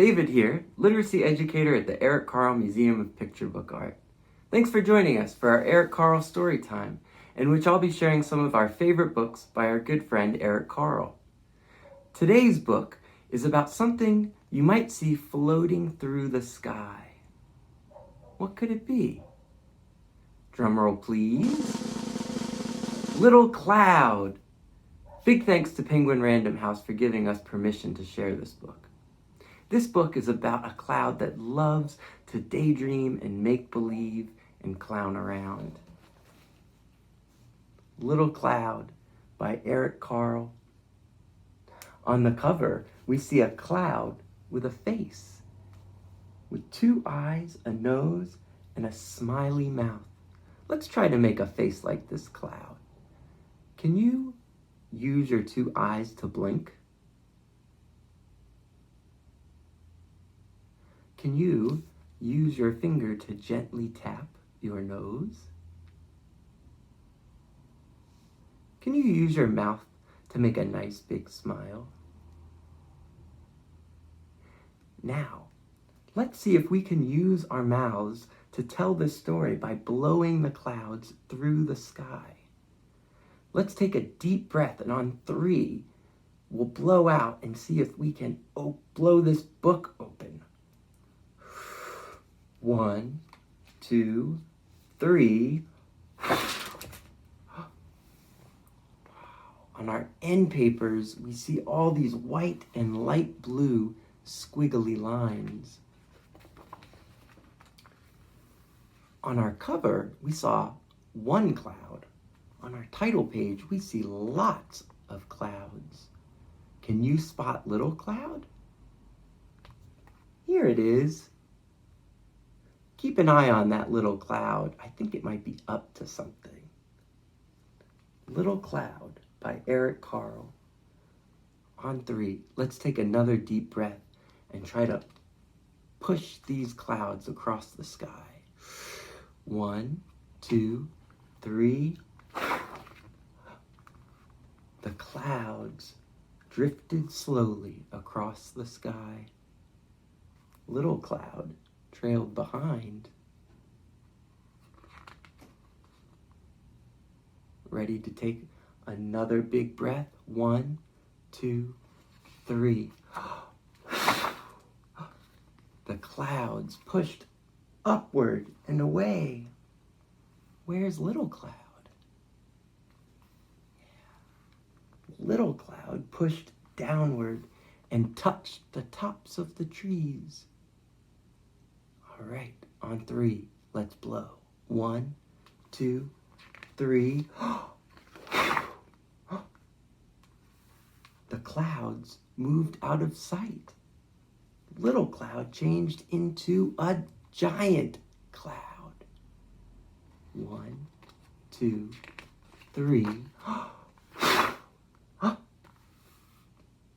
David here, literacy educator at the Eric Carle Museum of Picture Book Art. Thanks for joining us for our Eric Carle Storytime, in which I'll be sharing some of our favorite books by our good friend Eric Carle. Today's book is about something you might see floating through the sky. What could it be? Drumroll please. Little Cloud. Big thanks to Penguin Random House for giving us permission to share this book. This book is about a cloud that loves to daydream and make believe and clown around. Little Cloud by Eric Carle. On the cover, we see a cloud with a face, with 2 eyes, a nose, and a smiley mouth. Let's try to make a face like this cloud. Can you use your 2 eyes to blink? Can you use your finger to gently tap your nose? Can you use your mouth to make a nice big smile? Now, let's see if we can use our mouths to tell this story by blowing the clouds through the sky. Let's take a deep breath, and on 3, we'll blow out and see if we can blow this book open. 1, 2, 3. On our end papers, we see all these white and light blue squiggly lines. On our cover, we saw 1 cloud. On our title page, we see lots of clouds. Can you spot Little Cloud? Here it is. Keep an eye on that little cloud. I think it might be up to something. Little Cloud by Eric Carle. On 3, let's take another deep breath and try to push these clouds across the sky. 1, 2, 3. The clouds drifted slowly across the sky. Little Cloud trailed behind. Ready to take another big breath? 1, 2, 3. The clouds pushed upward and away. Where's Little Cloud? Little Cloud pushed downward and touched the tops of the trees. All right, on 3, let's blow. 1, 2, 3. The clouds moved out of sight. Little Cloud changed into a giant cloud. 1, 2, 3.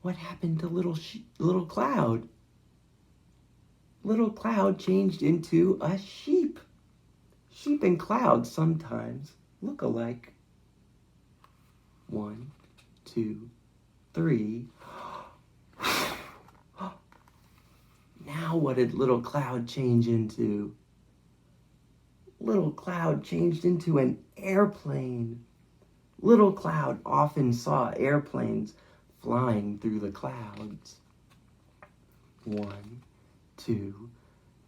What happened to Little Cloud? Little Cloud changed into a sheep. Sheep and clouds sometimes look alike. 1, 2, 3. Now what did Little Cloud change into? Little Cloud changed into an airplane. Little Cloud often saw airplanes flying through the clouds. 1, 2,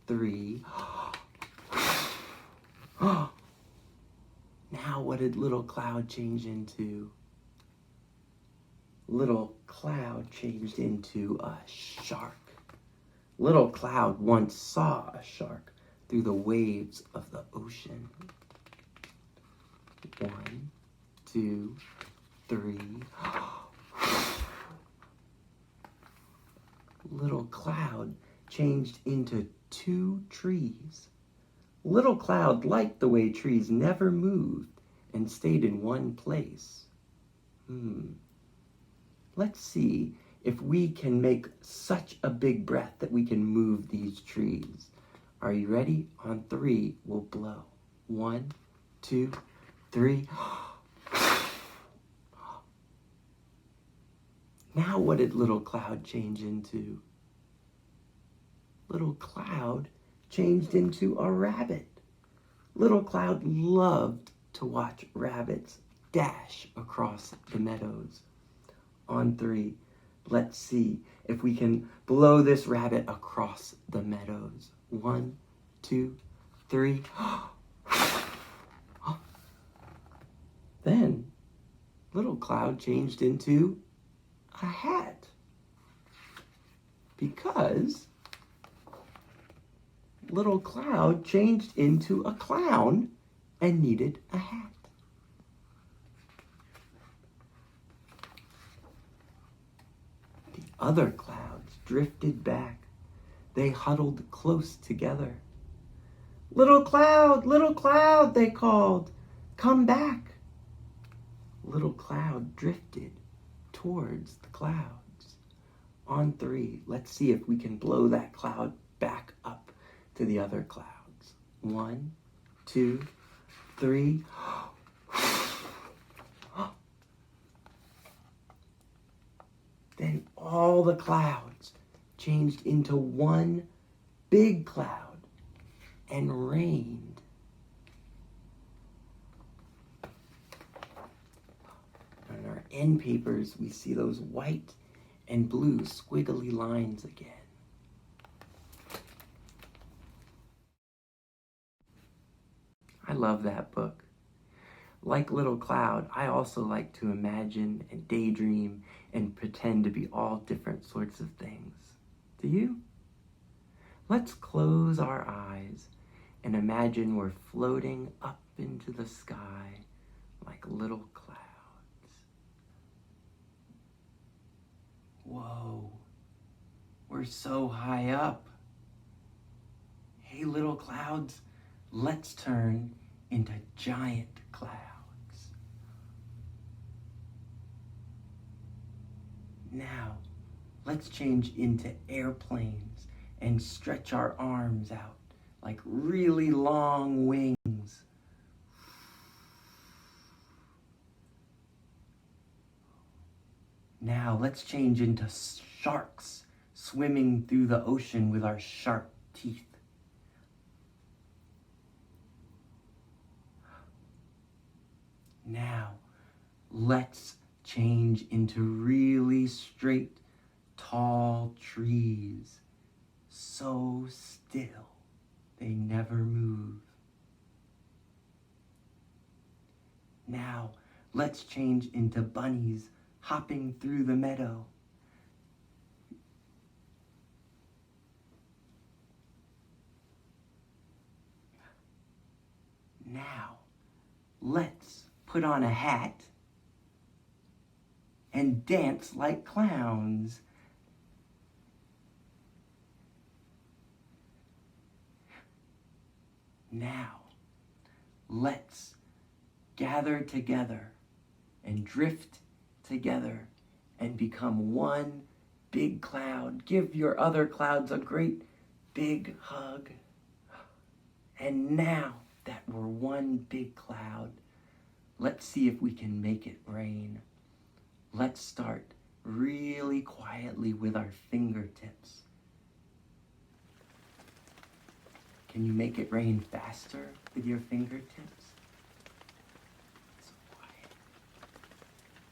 3. Now what did Little Cloud change into? Little Cloud changed into a shark. Little Cloud once saw a shark through the waves of the ocean. 1, 2, 3. Little Cloud changed into 2 trees. Little Cloud liked the way trees never moved and stayed in one place. Let's see if we can make such a big breath that we can move these trees. Are you ready? On 3, we'll blow. 1, 2, 3. Now what did Little Cloud change into? little cloud changed into a rabbit. Little cloud loved to watch rabbits dash across the meadows. On 3, let's see if we can blow this rabbit across the meadows. 1, 2, 3. Then, little cloud changed into a hat. Because little cloud changed into a clown and needed a hat. The other clouds drifted back. They huddled close together. Little cloud, they called, come back. Little cloud drifted towards the clouds. On 3, let's see if we can blow that cloud back up to the other clouds. 1, 2, 3. Then all the clouds changed into one big cloud and rained. On our end papers, we see those white and blue squiggly lines again. I love that book. Like Little Cloud, I also like to imagine and daydream and pretend to be all different sorts of things. Do you? Let's close our eyes and imagine we're floating up into the sky like little clouds. Whoa, we're so high up. Hey, little clouds, let's turn into giant clouds. Now, let's change into airplanes and stretch our arms out like really long wings. Now, let's change into sharks swimming through the ocean with our sharp teeth. Now, let's change into really straight, tall trees, so still they never move. Now, let's change into bunnies hopping through the meadow. Now, let's put on a hat and dance like clowns. Now, let's gather together and drift together and become one big cloud. Give your other clouds a great big hug. And now that we're one big cloud, let's see if we can make it rain. Let's start really quietly with our fingertips. Can you make it rain faster with your fingertips? So quiet.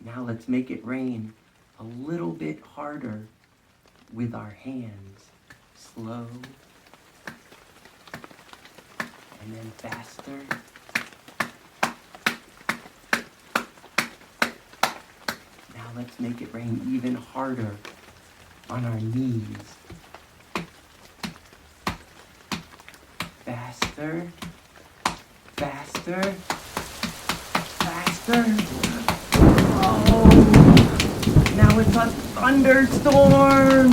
Now let's make it rain a little bit harder with our hands. Slow. And then faster. Now let's make it rain even harder on our knees. Faster, faster, faster. Oh, now it's a thunderstorm.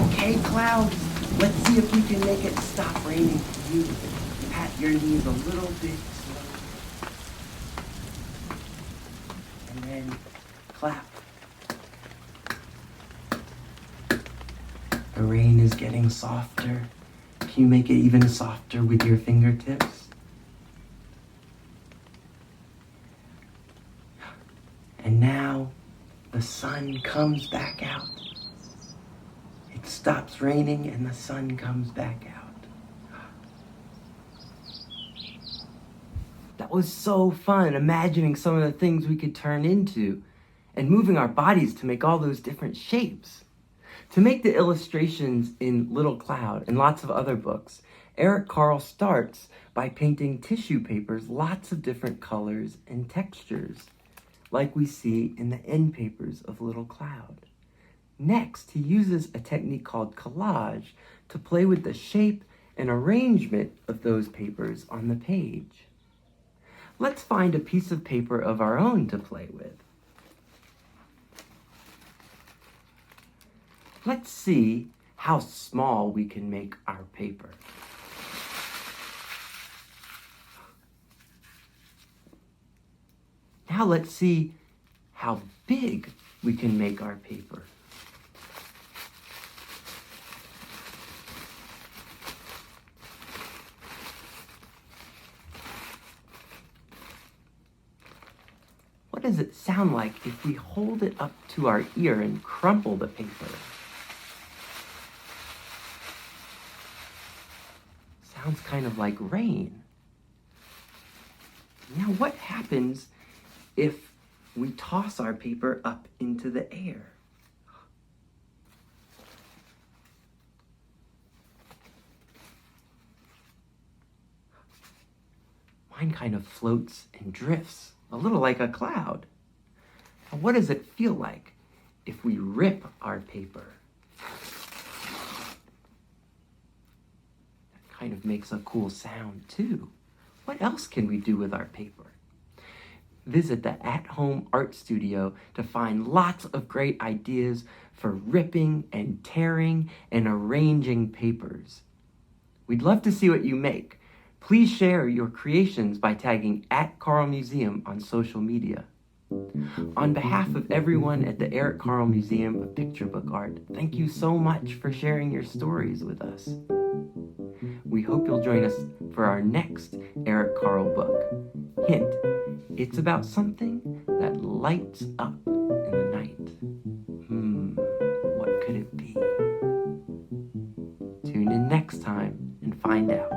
Okay, clouds, let's see if we can make it stop raining for you. Pat your knees a little bit slowly. And then clap. The rain is getting softer. Can you make it even softer with your fingertips? And now the sun comes back out. It stops raining and the sun comes back out. That was so fun, imagining some of the things we could turn into and moving our bodies to make all those different shapes. To make the illustrations in Little Cloud and lots of other books, Eric Carle starts by painting tissue papers lots of different colors and textures, like we see in the end papers of Little Cloud. Next, he uses a technique called collage to play with the shape and arrangement of those papers on the page. Let's find a piece of paper of our own to play with. Let's see how small we can make our paper. Now let's see how big we can make our paper. What does it sound like if we hold it up to our ear and crumple the paper? Sounds kind of like rain. Now what happens if we toss our paper up into the air? Mine kind of floats and drifts, a little like a cloud. Now, what does it feel like if we rip our paper? That kind of makes a cool sound too. What else can we do with our paper? Visit the at-home art studio to find lots of great ideas for ripping and tearing and arranging papers. We'd love to see what you make. Please share your creations by tagging @CarleMuseum on social media. On behalf of everyone at the Eric Carle Museum of Picture Book Art, thank you so much for sharing your stories with us. We hope you'll join us for our next Eric Carle book. Hint, it's about something that lights up in the night. What could it be? Tune in next time and find out.